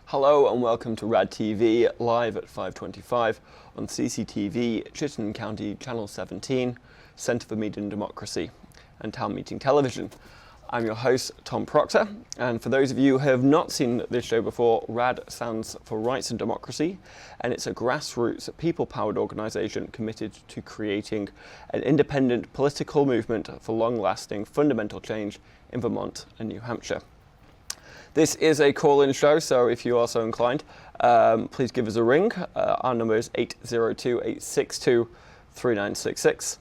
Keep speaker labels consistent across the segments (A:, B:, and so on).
A: Hello and welcome to RADTV, live at 5:25 on CCTV, Chittenden County Channel 17, Centre for Media and Democracy, and Town Meeting Television. I'm your host, Tom Proctor, and for those of you who have not seen this show before, RAD stands for Rights and Democracy, and it's a grassroots, people-powered organisation committed to creating an independent political movement for long-lasting, fundamental change in Vermont and New Hampshire. This is a call-in show, so if you are so inclined, please give us a ring. Our number is 802-862-3966.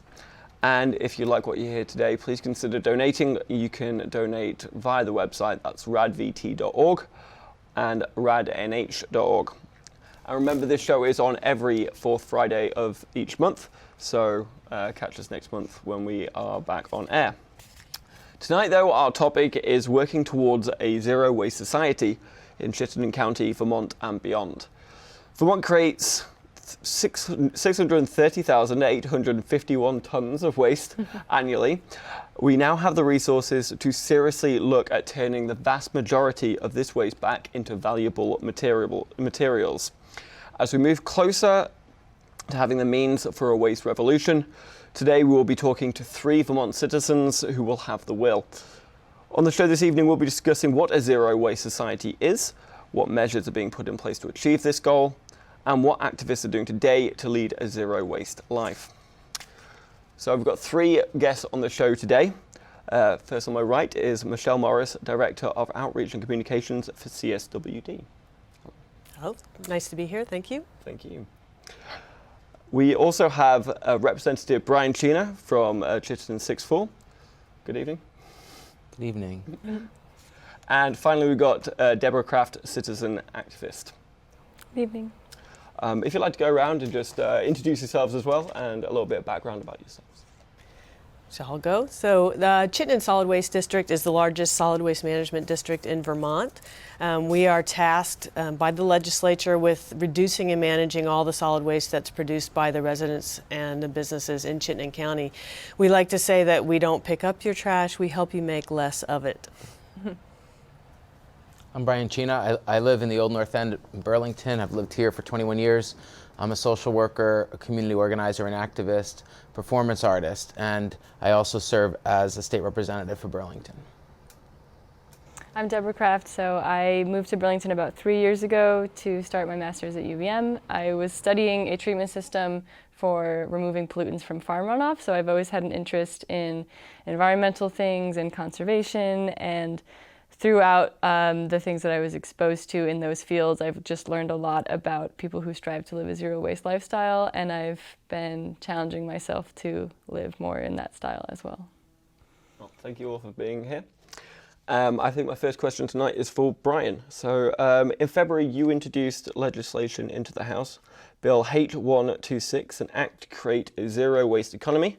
A: And if you like what you hear today, please consider donating. You can donate via the website, that's radvt.org and radnh.org. And remember, this show is on every fourth Friday of each month, so catch us next month when we are back on air. Tonight, though, our topic is working towards a zero-waste society in Chittenden County, Vermont, and beyond. Vermont creates 630,851 tons of waste annually. We now have the resources to seriously look at turning the vast majority of this waste back into valuable materials. As we move closer to having the means for a waste revolution, today we will be talking to 3 Vermont citizens who will have the will. On the show this evening, we'll be discussing what a zero-waste society is, what measures are being put in place to achieve this goal, and what activists are doing today to lead a zero-waste life. So I've got 3 guests on the show today. First on my right is Michele Morris, Director of Outreach and Communications for CSWD.
B: Hello, nice to be here, thank you.
A: Thank you. We also have Representative Brian Chena from Chittenden 6-4. Good evening.
C: Good evening.
A: And finally, we've got Deborah Kraft, citizen activist.
D: Good evening.
A: If you'd like to go around and just introduce yourselves as well and a little bit of background about yourselves.
B: So I'll go. So the Chittenden Solid Waste District is the largest solid waste management district in Vermont. We are tasked by the legislature with reducing and managing all the solid waste that's produced by the residents and the businesses in Chittenden County. We like to say that we don't pick up your trash, we help you make less of it.
C: I'm Brian Chena. I live in the Old North End in Burlington. I've lived here for 21 years. I'm a social worker, a community organizer, an activist, performance artist, and I also serve as a state representative for Burlington.
D: I'm Deborah Kraft. So I moved to Burlington about 3 years ago to start my master's at UVM. I was studying a treatment system for removing pollutants from farm runoff, so I've always had an interest in environmental things and conservation, and throughout the things that I was exposed to in those fields, I've just learned a lot about people who strive to live a zero-waste lifestyle, and I've been challenging myself to live more in that style as well.
A: Well, thank you all for being here. I think my first question tonight is for Brian. So in February, you introduced legislation into the House, Bill H126, an act to create a zero-waste economy.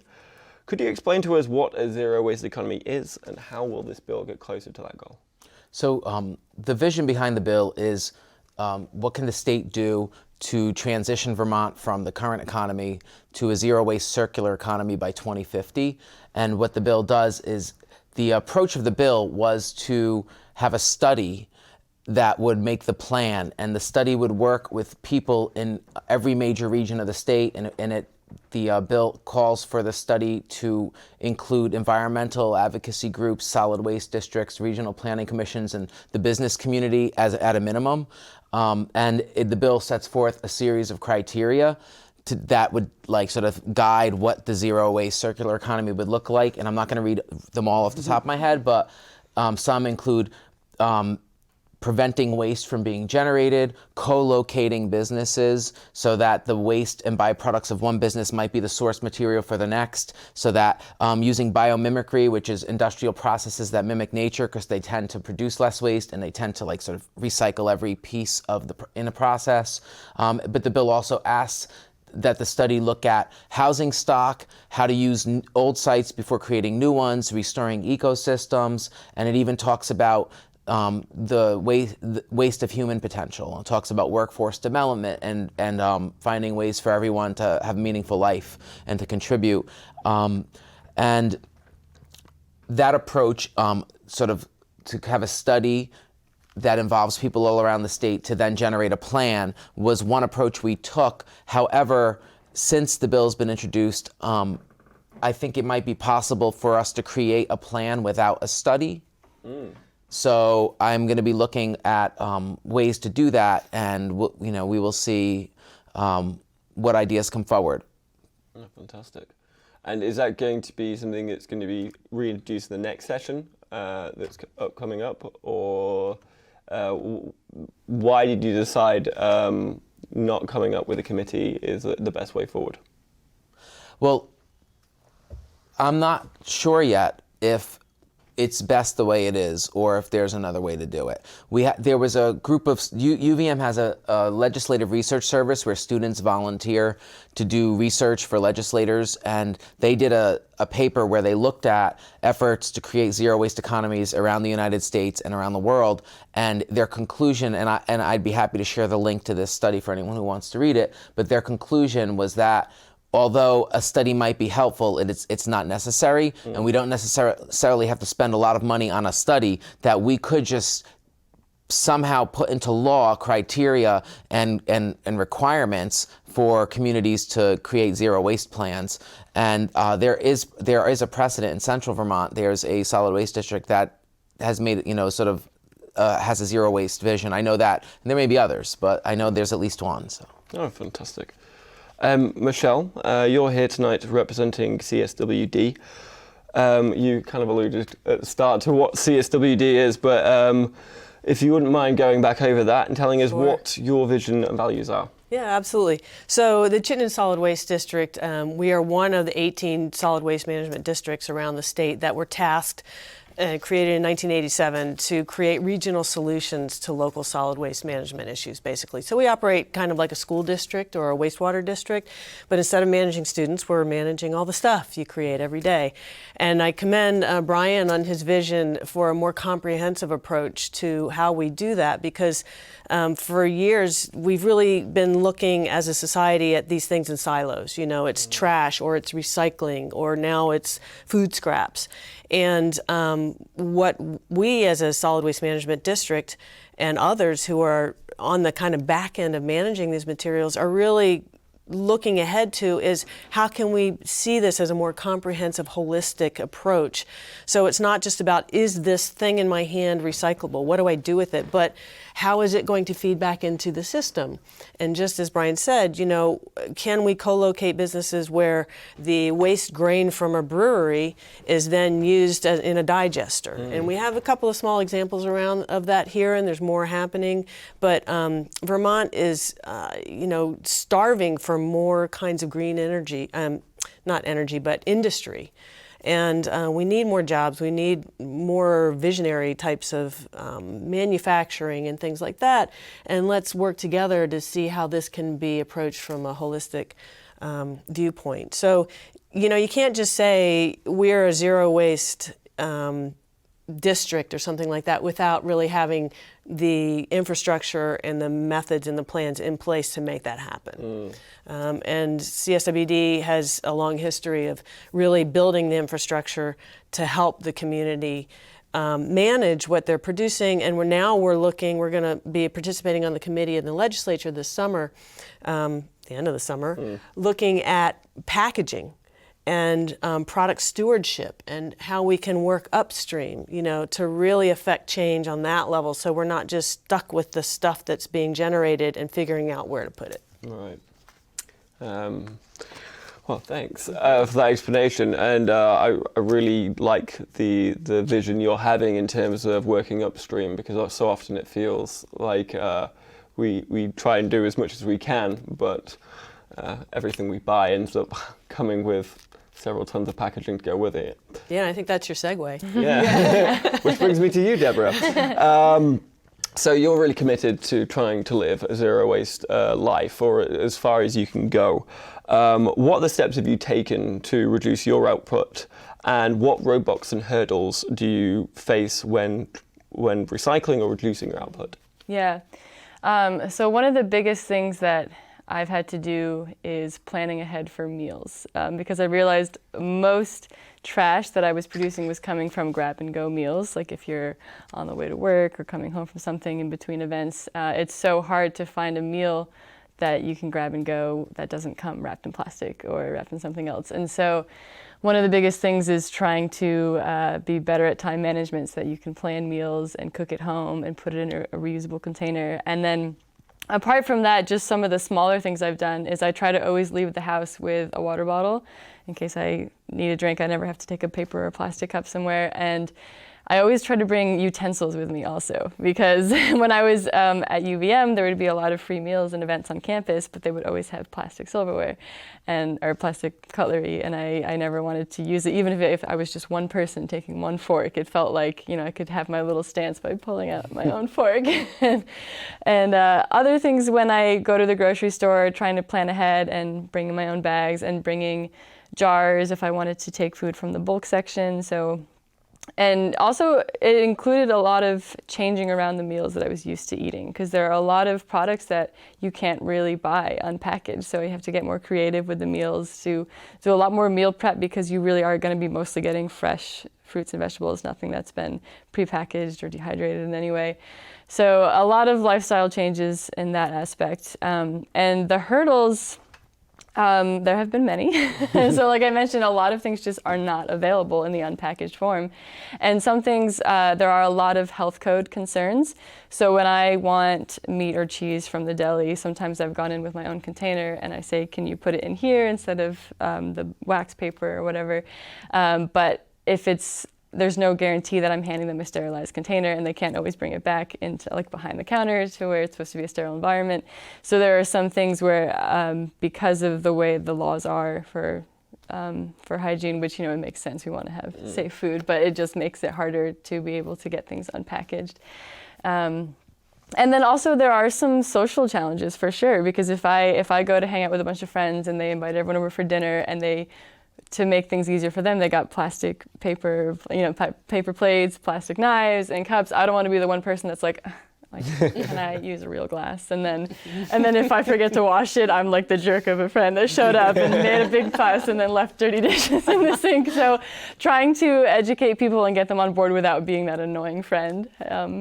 A: Could you explain to us what a zero-waste economy is and how will this bill get closer to that goal?
C: So the vision behind the bill is what can the state do to transition Vermont from the current economy to a zero-waste circular economy by 2050. And what the bill does is, the approach of the bill was to have a study that would make the plan, and the study would work with people in every major region of the state, the bill calls for the study to include environmental advocacy groups, solid waste districts, regional planning commissions, and the business community at a minimum. The bill sets forth a series of criteria that would sort of guide what the zero waste circular economy would look like. And I'm not going to read them all off the top of my head, but some include preventing waste from being generated, co-locating businesses so that the waste and byproducts of one business might be the source material for the next, so that using biomimicry, which is industrial processes that mimic nature because they tend to produce less waste and they tend to sort of recycle every piece of in the process. But the bill also asks that the study look at housing stock, how to use old sites before creating new ones, restoring ecosystems, and it even talks about the waste of human potential. It talks about workforce development and finding ways for everyone to have a meaningful life and to contribute. And that approach, sort of to have a study that involves people all around the state to then generate a plan was one approach we took. However, since the bill's been introduced, I think it might be possible for us to create a plan without a study. So I'm going to be looking at ways to do that, and we will see what ideas come forward.
A: Oh, fantastic. And is that going to be something that's going to be reintroduced in the next session that's coming up, or why did you decide not coming up with a committee is the best way forward?
C: Well, I'm not sure yet if it's best the way it is, or if there's another way to do it. There was a group of, UVM has a legislative research service where students volunteer to do research for legislators, and they did a paper where they looked at efforts to create zero waste economies around the United States and around the world, and their conclusion, and I'd be happy to share the link to this study for anyone who wants to read it, but their conclusion was that although a study might be helpful, it's not necessary, and we don't necessarily have to spend a lot of money on a study, that we could just somehow put into law criteria and requirements for communities to create zero waste plans. And there is a precedent in central Vermont. There's a solid waste district that has made, has a zero waste vision. I know that, and there may be others, but I know there's at least one. So.
A: Oh, fantastic. Michele, you're here tonight representing CSWD. You kind of alluded at the start to what CSWD is, but if you wouldn't mind going back over that and telling us what your vision and values are.
B: Yeah, absolutely. So the Chittenden Solid Waste District, we are one of the 18 solid waste management districts around the state that were tasked created in 1987 to create regional solutions to local solid waste management issues, basically. So we operate kind of like a school district or a wastewater district, but instead of managing students, we're managing all the stuff you create every day. And I commend Brian on his vision for a more comprehensive approach to how we do that, because for years, we've really been looking as a society at these things in silos. It's trash, or it's recycling, or now it's food scraps. And what we as a solid waste management district and others who are on the kind of back end of managing these materials are really looking ahead to is how can we see this as a more comprehensive, holistic approach. So it's not just about, is this thing in my hand recyclable? What do I do with it? But how is it going to feed back into the system? And just as Brian said, can we co-locate businesses where the waste grain from a brewery is then used in a digester? And we have a couple of small examples around of that here, and there's more happening. But Vermont is, starving for more kinds of green energy, not energy, but industry. And we need more jobs. We need more visionary types of manufacturing and things like that. And let's work together to see how this can be approached from a holistic viewpoint. So, you can't just say we're a zero waste district or something like that without really having the infrastructure and the methods and the plans in place to make that happen. And CSWD has a long history of really building the infrastructure to help the community manage what they're producing. And we're going to be participating on the committee in the legislature this summer, the end of the summer, looking at packaging and product stewardship and how we can work upstream, to really affect change on that level, so we're not just stuck with the stuff that's being generated and figuring out where to put it.
A: Right. Well, thanks for that explanation, and I really like the vision you're having in terms of working upstream, because so often it feels like we try and do as much as we can, but everything we buy ends up coming with several tons of packaging to go with it.
B: Yeah, I think that's your segue.
A: Yeah, which brings me to you, Deborah. So you're really committed to trying to live a zero waste life, or as far as you can go. What other steps have you taken to reduce your output, and what roadblocks and hurdles do you face when recycling or reducing your output?
D: Yeah, so one of the biggest things that I've had to do is planning ahead for meals, because I realized most trash that I was producing was coming from grab-and-go meals. Like if you're on the way to work or coming home from something in between events, it's so hard to find a meal that you can grab and go that doesn't come wrapped in plastic or wrapped in something else. And so one of the biggest things is trying to be better at time management so that you can plan meals and cook at home and put it in a reusable container. And then apart from that, just some of the smaller things I've done is I try to always leave the house with a water bottle in case I need a drink. I never have to take a paper or plastic cup somewhere. And I always try to bring utensils with me also, because when I was at UVM, there would be a lot of free meals and events on campus, but they would always have plastic silverware or plastic cutlery, and I never wanted to use it. Even if I was just one person taking one fork, it felt like, I could have my little stance by pulling out my own fork. and other things, when I go to the grocery store, trying to plan ahead and bringing my own bags and bringing jars if I wanted to take food from the bulk section. And also, it included a lot of changing around the meals that I was used to eating, because there are a lot of products that you can't really buy unpackaged. So you have to get more creative with the meals, to do a lot more meal prep, because you really are going to be mostly getting fresh fruits and vegetables, nothing that's been prepackaged or dehydrated in any way. So a lot of lifestyle changes in that aspect. And the hurdles, there have been many. So like I mentioned, a lot of things just are not available in the unpackaged form. And some things, there are a lot of health code concerns. So when I want meat or cheese from the deli, sometimes I've gone in with my own container and I say, can you put it in here instead of the wax paper or whatever? But if there's no guarantee that I'm handing them a sterilized container, and they can't always bring it back into like behind the counter to where it's supposed to be a sterile environment. So there are some things where, because of the way the laws are for hygiene, which, it makes sense, we want to have safe food, but it just makes it harder to be able to get things unpackaged. And then also there are some social challenges for sure, because if I go to hang out with a bunch of friends and they invite everyone over for dinner, and to make things easier for them, they got plastic paper, paper plates, plastic knives and cups. I don't want to be the one person that's like, can I use a real glass? And then if I forget to wash it, I'm like the jerk of a friend that showed up and made a big fuss and then left dirty dishes in the sink. So trying to educate people and get them on board without being that annoying friend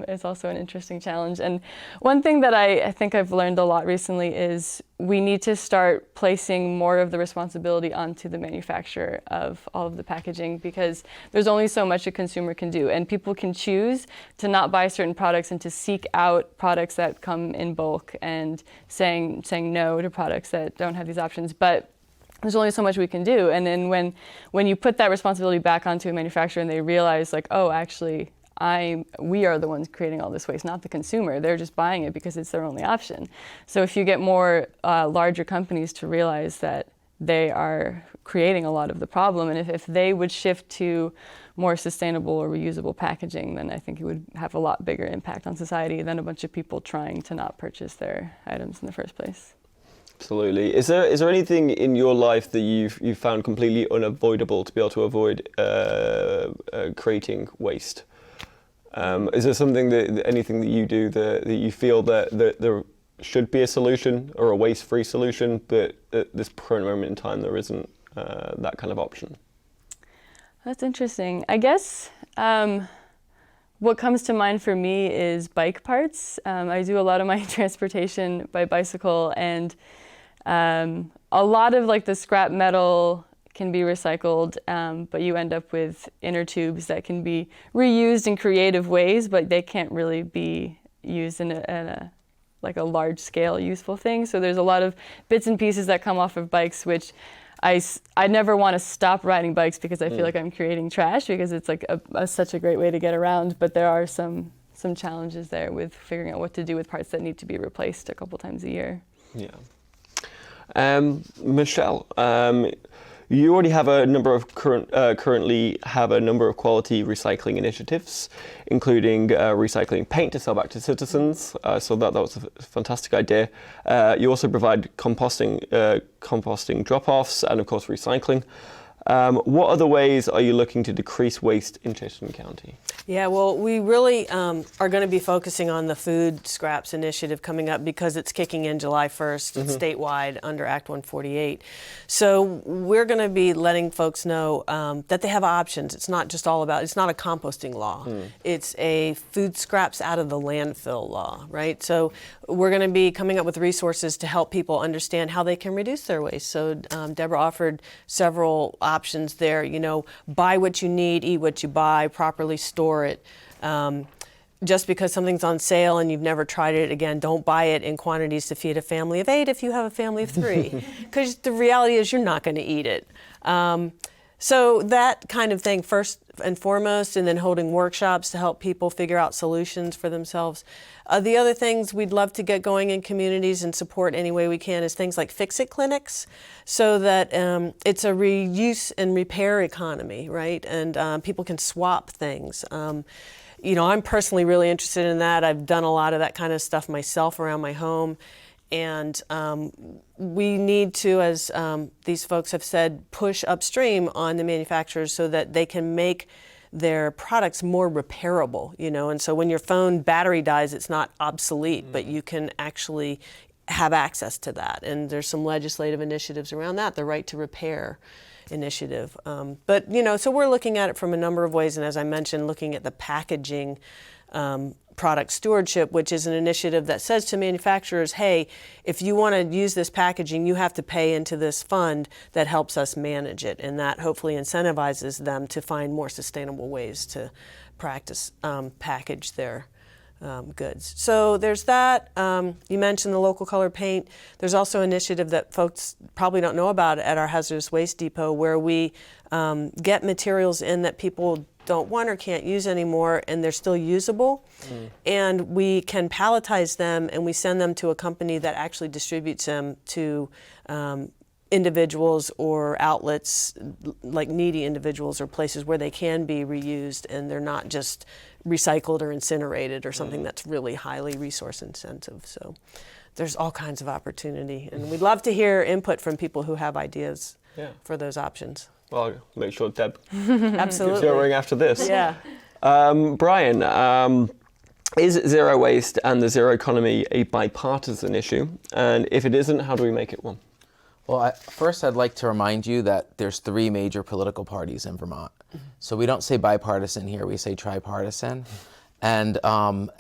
D: is also an interesting challenge. And one thing that I think I've learned a lot recently is we need to start placing more of the responsibility onto the manufacturer of all of the packaging, because there's only so much a consumer can do, and people can choose to not buy certain products and to seek out products that come in bulk and saying no to products that don't have these options. But there's only so much we can do. And then when you put that responsibility back onto a manufacturer and they realize like, oh, actually, we are the ones creating all this waste, not the consumer. They're just buying it because it's their only option. So if you get more larger companies to realize that they are creating a lot of the problem, and if they would shift to more sustainable or reusable packaging, then I think it would have a lot bigger impact on society than a bunch of people trying to not purchase their items in the first place. Absolutely.
A: Is there anything in your life that you've found completely unavoidable to be able to avoid creating waste? Is there anything that you do that you feel that there should be a solution or a waste-free solution, but at this current moment in time there isn't that kind of option?
D: That's interesting. I guess what comes to mind for me is bike parts. I do a lot of my transportation by bicycle, and a lot of like the scrap metal can be recycled, but you end up with inner tubes that can be reused in creative ways, but they can't really be used in a large scale useful thing. So there's a lot of bits and pieces that come off of bikes, which I never want to stop riding bikes because I feel like I'm creating trash, because it's like such a great way to get around. But there are some challenges there with figuring out what to do with parts that need to be replaced a couple times a year.
A: Yeah. Michele, you already have a number of currently have a number of quality recycling initiatives, including recycling paint to sell back to citizens. So that was a fantastic idea. You also provide composting drop-offs and of course recycling. What other ways are you looking to decrease waste in Chittenden County?
B: Yeah, well, we really are going to be focusing on the food scraps initiative coming up because it's kicking in July 1st statewide under Act 148. So we're going to be letting folks know that they have options. It's not just all about, it's not a composting law. It's a food scraps out of the landfill law, right? So we're going to be coming up with resources to help people understand how they can reduce their waste. So Deborah offered several options there, you know, buy what you need, eat what you buy, properly store it. Just because something's on sale and you've never tried it, again, don't buy it in quantities to feed a family of 8 if you have a family of 3, because the reality is you're not going to eat it. So that kind of thing first and foremost, and then holding workshops to help people figure out solutions for themselves. The other things we'd love to get going in communities and support any way we can is things like fix-it clinics, so that it's a reuse and repair economy, right? And people can swap things. You know, I'm personally really interested in that. I've done a lot of that kind of stuff myself around my home. And we need to, as these folks have said, push upstream on the manufacturers so that they can make their products more repairable, you know. And so when your phone battery dies, it's not obsolete, but you can actually have access to that. And there's some legislative initiatives around that, the right to repair initiative. But, you know, so we're looking at it from a number of ways. And as I mentioned, looking at the packaging product stewardship, which is an initiative that says to manufacturers, hey, if you want to use this packaging, you have to pay into this fund that helps us manage it. And that hopefully incentivizes them to find more sustainable ways to practice package their goods. So there's that. You mentioned the local color paint. There's also an initiative that folks probably don't know about at our hazardous waste depot, where we get materials in that people don't want or can't use anymore, and they're still usable. And we can palletize them, and we send them to a company that actually distributes them to individuals or outlets, like needy individuals or places where they can be reused and they're not just recycled or incinerated or something that's really highly resource intensive. So there's all kinds of opportunity, and we'd love to hear input from people who have ideas for those options.
A: Well, I'll make sure Deb
B: Absolutely.
A: gives you a ring after this.
B: Yeah.
A: Brian, is zero waste and the zero economy a bipartisan issue? And if it isn't, how do we make it one?
C: Well, first I'd like to remind you that there's 3 major political parties in Vermont. So we don't say bipartisan here, we say tripartisan. And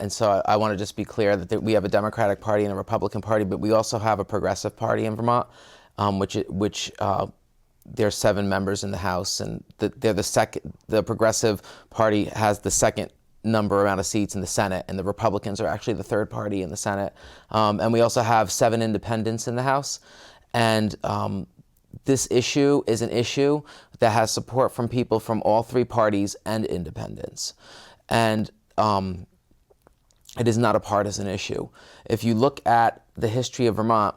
C: so I want to just be clear that we have a Democratic Party and a Republican Party, but we also have a Progressive Party in Vermont, which there's 7 members in the House, and they're the second. The Progressive Party has the second amount of seats in the Senate, and the Republicans are actually the 3rd party in the Senate. And we also have 7 independents in the House. And this issue is an issue that has support from people from all 3 parties and independents. And it is not a partisan issue. If you look at the history of Vermont,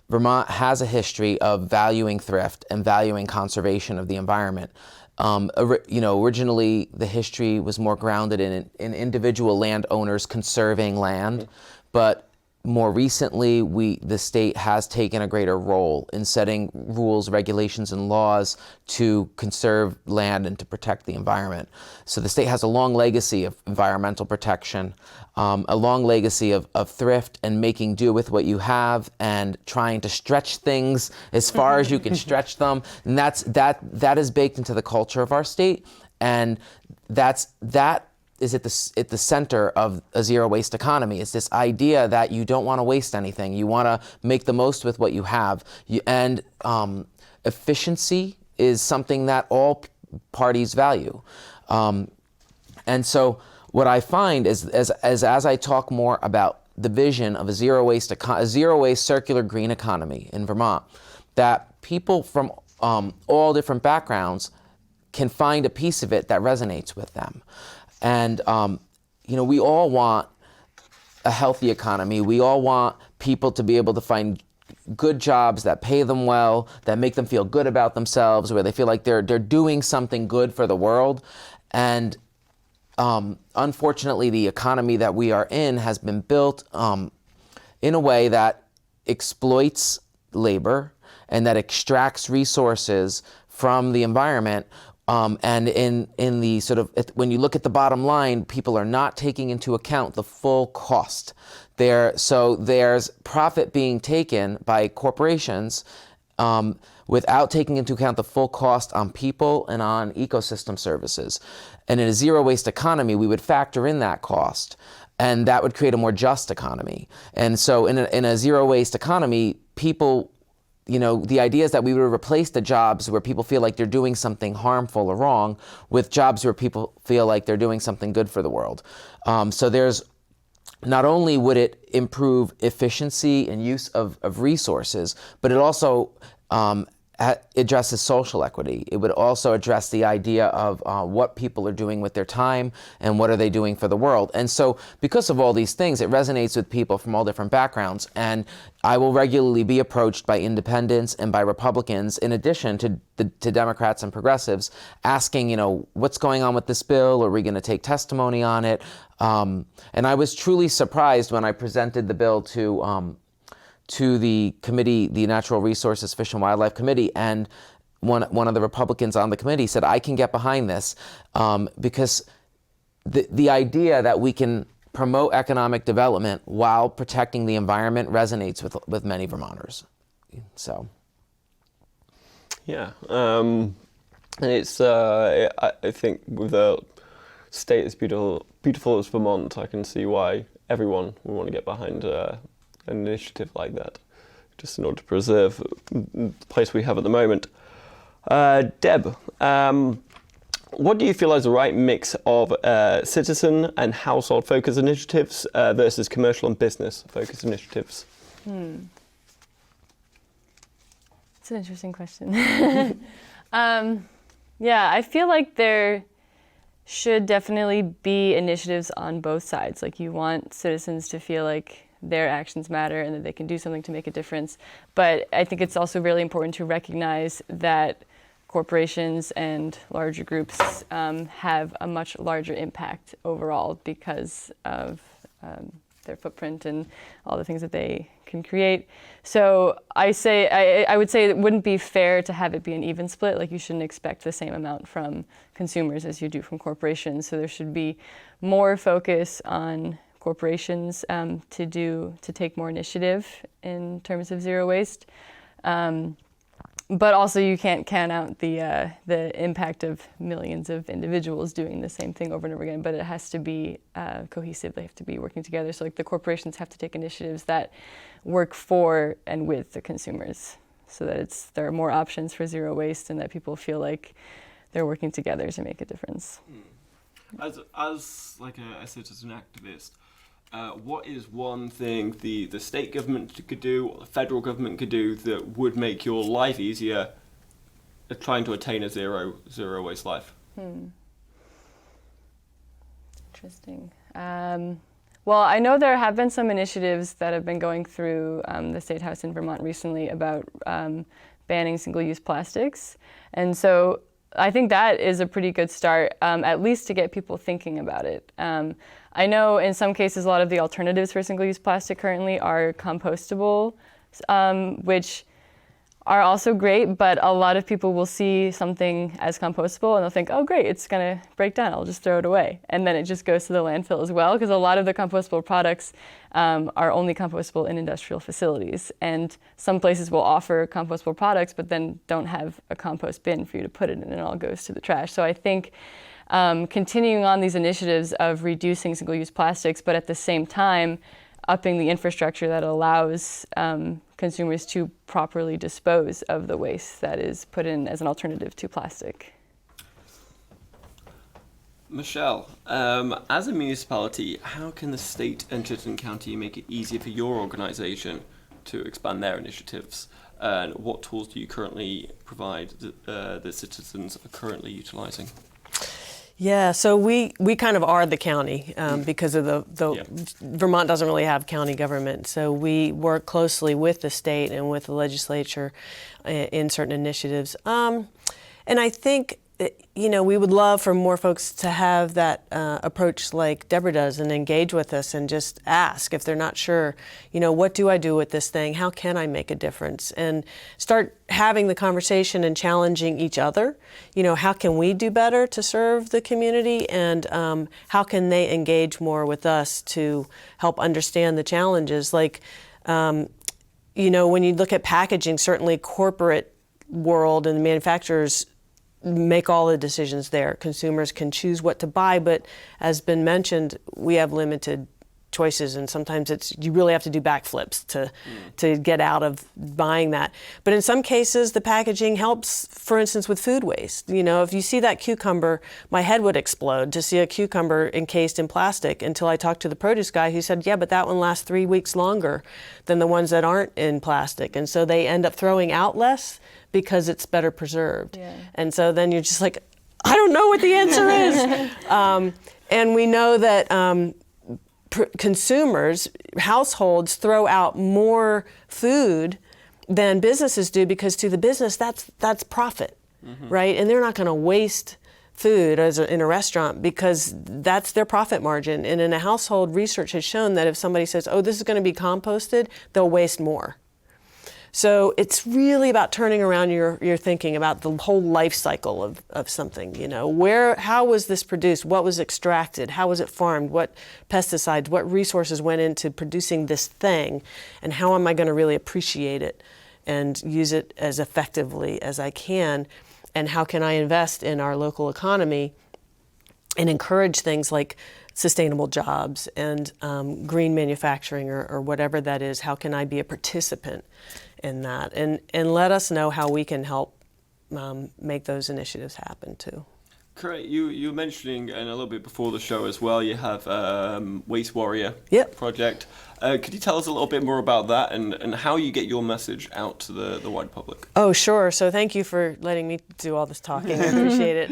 C: Vermont has a history of valuing thrift and valuing conservation of the environment. Originally the history was more grounded in individual landowners conserving land, but more recently, the state has taken a greater role in setting rules, regulations, and laws to conserve land and to protect the environment. So the state has a long legacy of environmental protection, a long legacy of thrift and making do with what you have and trying to stretch things as far as you can stretch them. And that is baked into the culture of our state, and that is at the center of a zero waste economy. It's this idea that you don't want to waste anything. You want to make the most with what you have. And efficiency is something that all parties value. And so what I find is as I talk more about the vision of a zero waste circular green economy in Vermont, that people from all different backgrounds can find a piece of it that resonates with them. And, we all want a healthy economy. We all want people to be able to find good jobs that pay them well, that make them feel good about themselves, where they feel like they're doing something good for the world. And unfortunately, the economy that we are in has been built in a way that exploits labor and that extracts resources from the environment. And in the sort of, when you look at the bottom line, people are not taking into account the full cost. So there's profit being taken by corporations without taking into account the full cost on people and on ecosystem services. And in a zero waste economy, we would factor in that cost, and that would create a more just economy. And so in a zero waste economy, people, the idea is that we would replace the jobs where people feel like they're doing something harmful or wrong with jobs where people feel like they're doing something good for the world. So there's, not only would it improve efficiency and use of resources, but it also addresses social equity. It would also address the idea of what people are doing with their time and what are they doing for the world. And so because of all these things, it resonates with people from all different backgrounds. And I will regularly be approached by independents and by Republicans, in addition to Democrats and progressives, asking, what's going on with this bill? Are we going to take testimony on it? And I was truly surprised when I presented the bill to the committee, the Natural Resources, Fish and Wildlife Committee, and one of the Republicans on the committee said, I can get behind this, because the idea that we can promote economic development while protecting the environment resonates with many Vermonters. So.
A: Yeah, it's I think with a state as beautiful as Vermont, I can see why everyone would want to get behind an initiative like that, just in order to preserve the place we have at the moment. Deb, what do you feel is the right mix of citizen and household focus initiatives versus commercial and business focus initiatives?
D: It's an interesting question. Yeah, I feel like there should definitely be initiatives on both sides. Like, you want citizens to feel like their actions matter and that they can do something to make a difference. But I think it's also really important to recognize that corporations and larger groups have a much larger impact overall because of their footprint and all the things that they can create. So I would say it wouldn't be fair to have it be an even split. Like, you shouldn't expect the same amount from consumers as you do from corporations. So there should be more focus on corporations to take more initiative in terms of zero waste. But also, you can't count out the impact of millions of individuals doing the same thing over and over again. But it has to be cohesive. They have to be working together. So, like, the corporations have to take initiatives that work for and with the consumers, so that there are more options for zero waste, and that people feel like they're working together to make a difference.
A: As like a citizen activist, what is one thing the state government could do, or the federal government could do, that would make your life easier at trying to attain a zero waste life?
D: Interesting. Well, I know there have been some initiatives that have been going through the State House in Vermont recently about banning single-use plastics. And so I think that is a pretty good start, at least to get people thinking about it. I know in some cases a lot of the alternatives for single-use plastic currently are compostable, which are also great, but a lot of people will see something as compostable and they'll think, oh great, it's gonna break down, I'll just throw it away. And then it just goes to the landfill as well, because a lot of the compostable products are only compostable in industrial facilities. And some places will offer compostable products, but then don't have a compost bin for you to put it in, and it all goes to the trash. So I think continuing on these initiatives of reducing single-use plastics, but at the same time, upping the infrastructure that allows consumers to properly dispose of the waste that is put in as an alternative to plastic.
A: Michele, as a municipality, how can the state and Chittenden County make it easier for your organisation to expand their initiatives? And what tools do you currently provide that citizens are currently utilising?
B: Yeah, so we kind of are the county because of Vermont doesn't really have county government. So we work closely with the state and with the legislature in certain initiatives. And I think we would love for more folks to have that approach like Deborah does and engage with us and just ask if they're not sure, what do I do with this thing? How can I make a difference? And start having the conversation and challenging each other. How can we do better to serve the community, and how can they engage more with us to help understand the challenges? Like, when you look at packaging, certainly corporate world and manufacturers make all the decisions there. Consumers can choose what to buy, but as been mentioned, we have limited choices, and sometimes you really have to do backflips to get out of buying that. But in some cases, the packaging helps, for instance, with food waste. If you see that cucumber, my head would explode to see a cucumber encased in plastic, until I talked to the produce guy who said, yeah, but that one lasts 3 weeks longer than the ones that aren't in plastic. And so they end up throwing out less because it's better preserved. Yeah. And so then you're just like, I don't know what the answer is. And we know that consumers, households throw out more food than businesses do, because to the business, that's profit, right? And they're not going to waste food in a restaurant because that's their profit margin. And in a household, research has shown that if somebody says, oh, this is going to be composted, they'll waste more. So it's really about turning around your thinking about the whole life cycle of something. How was this produced? What was extracted? How was it farmed? What pesticides, what resources went into producing this thing? And how am I going to really appreciate it and use it as effectively as I can? And how can I invest in our local economy and encourage things like sustainable jobs and green manufacturing or whatever that is? How can I be a participant in that? And let us know how we can help make those initiatives happen too.
A: Great. You were mentioning, and a little bit before the show as well, you have Waste Warrior project. Could you tell us a little bit more about that and how you get your message out to the wide public?
B: Oh, sure. So thank you for letting me do all this talking. I appreciate it.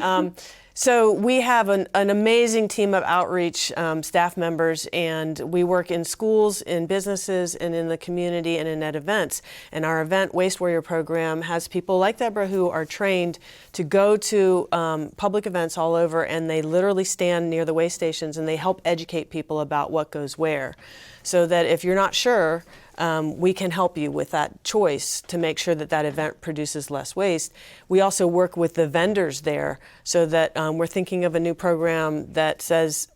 B: So we have an amazing team of outreach staff members, and we work in schools, in businesses, and in the community, and at events. And our event Waste Warrior program has people like Deborah who are trained to go to public events all over, and they literally stand near the waste stations and they help educate people about what goes where. So that if you're not sure, we can help you with that choice to make sure that event produces less waste. We also work with the vendors there, so that we're thinking of a new program that says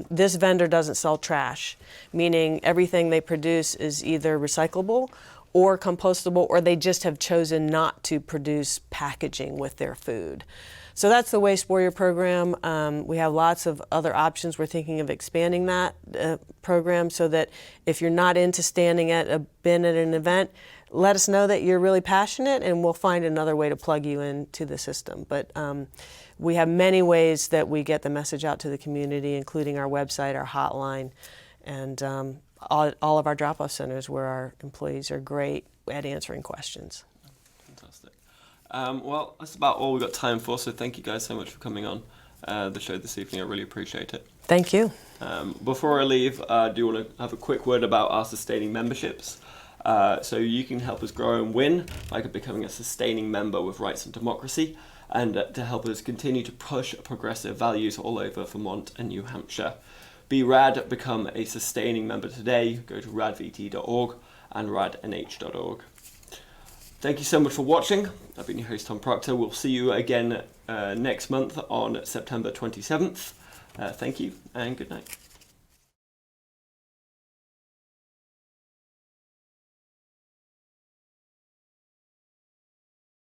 B: this vendor doesn't sell trash, meaning everything they produce is either recyclable or compostable, or they just have chosen not to produce packaging with their food. So that's the Waste Warrior program. We have lots of other options. We're thinking of expanding that program so that if you're not into standing at a bin at an event, let us know that you're really passionate and we'll find another way to plug you into the system. But we have many ways that we get the message out to the community, including our website, our hotline, and all of our drop-off centers where our employees are great at answering questions.
A: Fantastic. Well, that's about all we've got time for, so thank you guys so much for coming on the show this evening. I really appreciate it.
B: Thank you.
A: Before I leave, I do want to have a quick word about our sustaining memberships. So you can help us grow and win by becoming a sustaining member with Rights and Democracy, and to help us continue to push progressive values all over Vermont and New Hampshire. Be rad, become a sustaining member today. Go to radvt.org and radnh.org. Thank you so much for watching. I've been your host, Tom Proctor. We'll see you again next month on September 27th. Thank you and good night.